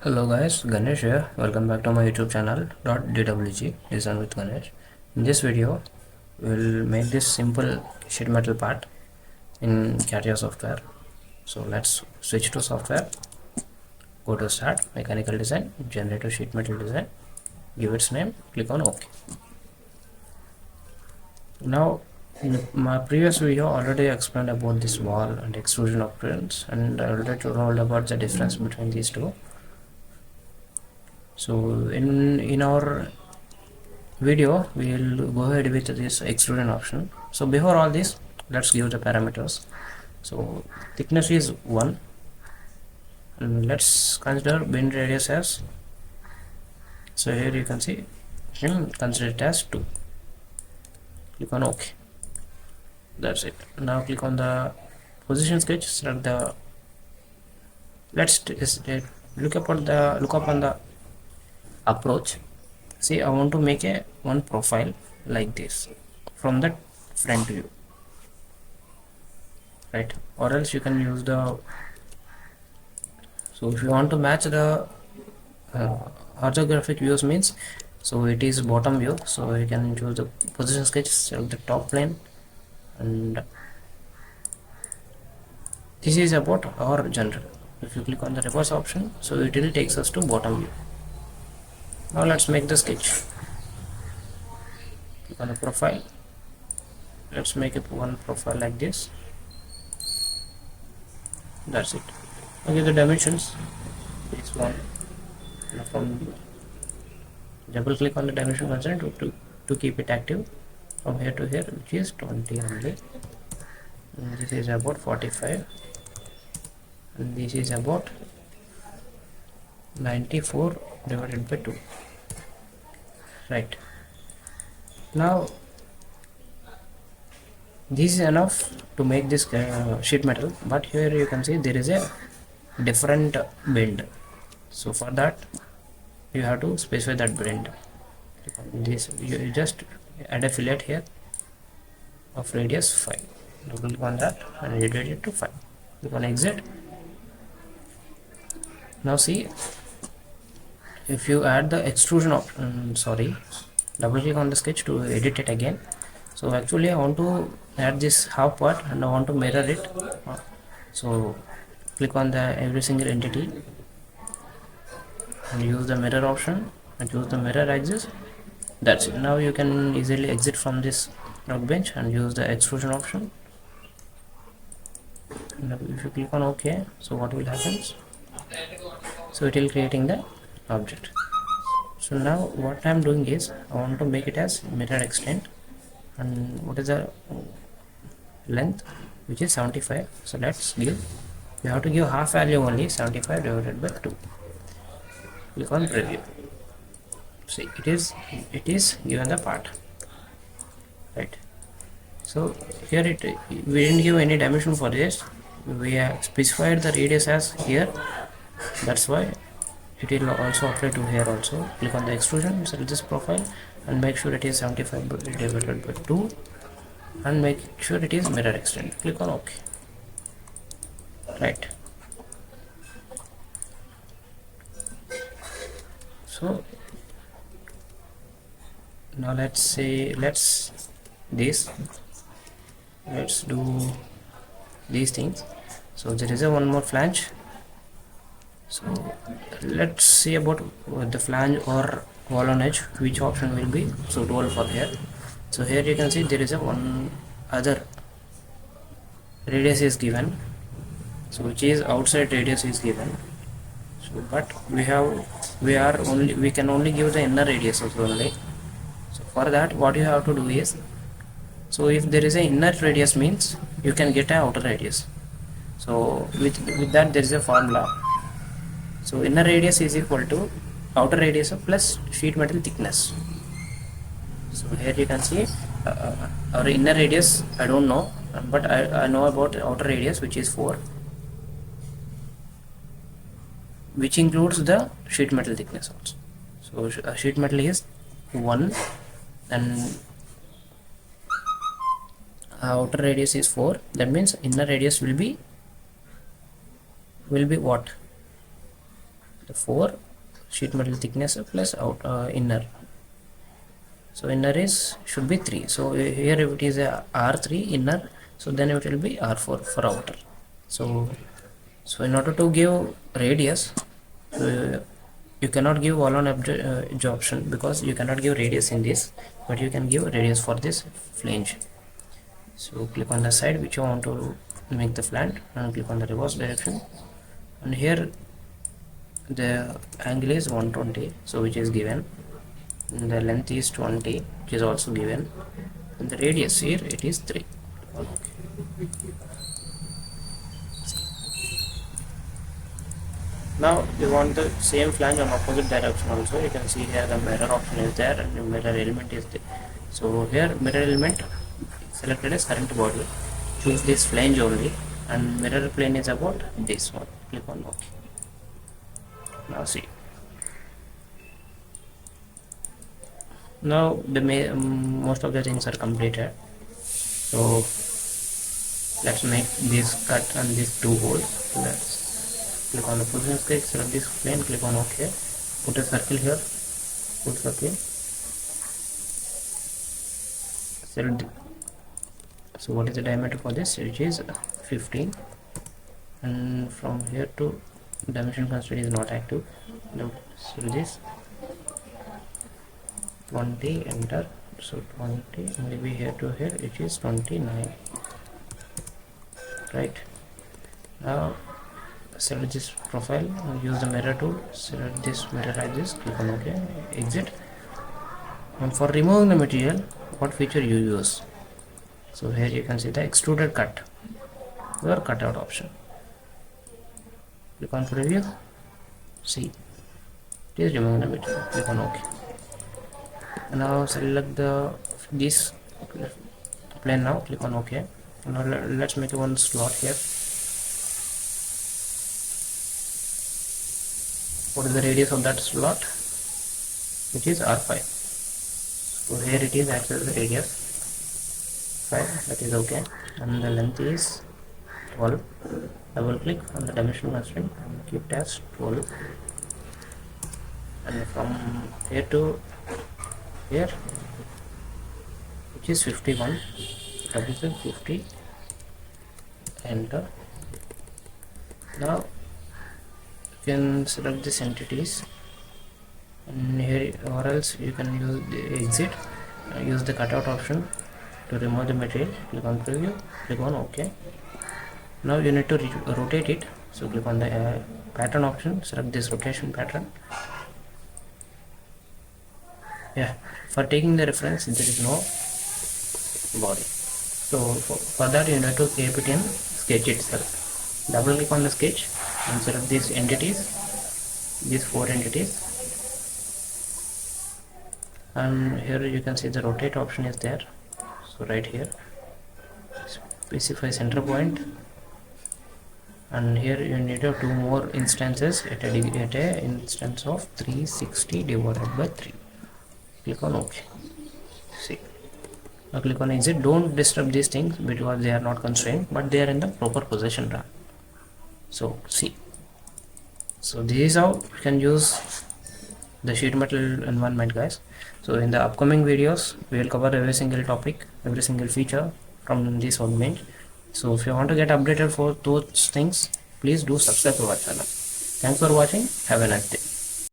Hello guys, Ganesh here. Welcome back to my YouTube channel .dwg Design with Ganesh. In this video, we'll make this simple sheet metal part in Catia software. So let's switch to software. Go to Start, Mechanical Design, Generate a sheet metal design. Give its name. Click on OK. Now, in my previous video, already explained about this wall and extrusion options, and I already told about the difference between these two. So in our video we'll go ahead with this extrusion option. So before all this, let's give the parameters. So thickness is 1, and let's consider bend radius as, so here you can see, consider it as 2. Click on OK. That's it. Now click on the position sketch, select the, let's look upon the approach. See, I want to make one profile like this from the front view, right? Or else you can use the, so if you want to match the orthographic views means, so it is bottom view, so you can choose the position sketch, select the top plane, and this is about our general. If you click on the reverse option, so it will takes us to bottom view. Now let's make the sketch. Click on the profile. Let's make it one profile like this. That's it. Okay, the dimensions is 1. Now from double click on the dimension constraint to keep it active from here to here, which is 20 only. And this is about 45, and this is about 94 divided by 2. Right. Now this is enough to make this sheet metal, but here you can see there is a different bend. So for that you have to specify that bend. This you just add a fillet here of radius 5. Double click on that and reduce it to 5. Click on exit. Now see, if you add the extrusion option, double click on the sketch to edit it again. So actually I want to add this half part and I want to mirror it. So click on the every single entity and use the mirror option and choose the mirror axis. That's it. Now you can easily exit from this workbench and use the extrusion option. Now if you click on OK, so what will happen? So it will creating the object. So now what I am doing is I want to make it as mirror extent, and what is the length, which is 75. So let's give, you have to give half value only, 75 divided by 2. Click on preview. See, it is given the part, right? So here we didn't give any dimension for this, we have specified the radius as here, that's why it will also apply to here also. Click on the extrusion, select this profile and make sure it is 75 divided by 2 and make sure it is mirror extent. Click on OK. Right. So now let's do these things. So there is one more flange. So let's see about the flange or wall on edge, which option will be suitable for here. So here you can see there is one other radius is given, so which is outside radius is given. So but we can only give the inner radius only. So for that what you have to do is, so if there is an inner radius means you can get an outer radius. So with that there is a formula. So inner radius is equal to outer radius plus sheet metal thickness. So here you can see our inner radius I don't know, but I know about outer radius, which is 4, which includes the sheet metal thickness also. So sheet metal is 1 and outer radius is 4. That means inner radius will be what? the 4 sheet metal thickness plus out inner. So inner is should be 3. So here if it is a R3 inner, so then it will be R4 for outer. So in order to give radius, you cannot give wall on edge option because you cannot give radius in this, but you can give radius for this flange. So click on the side which you want to make the flange and click on the reverse direction, and here the angle is 120, so which is given, and the length is 20, which is also given, and the radius here it is 3. Now you want the same flange on opposite direction also. You can see here the mirror option is there and the mirror element is there. So here mirror element selected as current body, choose this flange only, and mirror plane is about this one. Click on OK. Now see, now the most of the things are completed. So let's make this cut and these 2 holes. Let's click on the position sketch, select this plane, click on OK, put a circle here, put circle, select. So what is the diameter for this? Which is 15, and from here to dimension constraint is not active. Now so this 20, enter. So 20, maybe here to here it is 29, right? Now select this profile, use the mirror tool, select this mirror like this, click on OK, exit. And for removing the material, what feature you use? So here you can see the extruded cut or cutout option. Click on preview, see it is removing the material, click on OK. Now select this plane, now click on OK. Now let's make one slot here. What is the radius of that slot? Which is R5. So here it is actually the radius 5, that is okay, and the length is 12. Double click on the dimension constraint and keep it as 12, and from here to here which is 51, double click 50, enter. Now you can select these entities, and here or else you can use the exit, use the cutout option to remove the material. Click on preview, click on OK. Now you need to rotate it, so click on the pattern option, select this rotation pattern. Yeah, for taking the reference there is no body, so for that you need to keep it in sketch itself. Double click on the sketch and select these entities, these 4 entities, and here you can see the rotate option is there. So right here specify center point, and here you need to have 2 more instances at a instance of 360 divided by 3. Click on OK. See, now click on exit. Don't disturb these things because they are not constrained, but they are in the proper position RAM. So see, so this is how you can use the sheet metal environment, guys. So in the upcoming videos we will cover every single topic, every single feature from this workbench. So if you want to get updated for those things, please do subscribe to our channel. Thanks for watching. Have a nice day.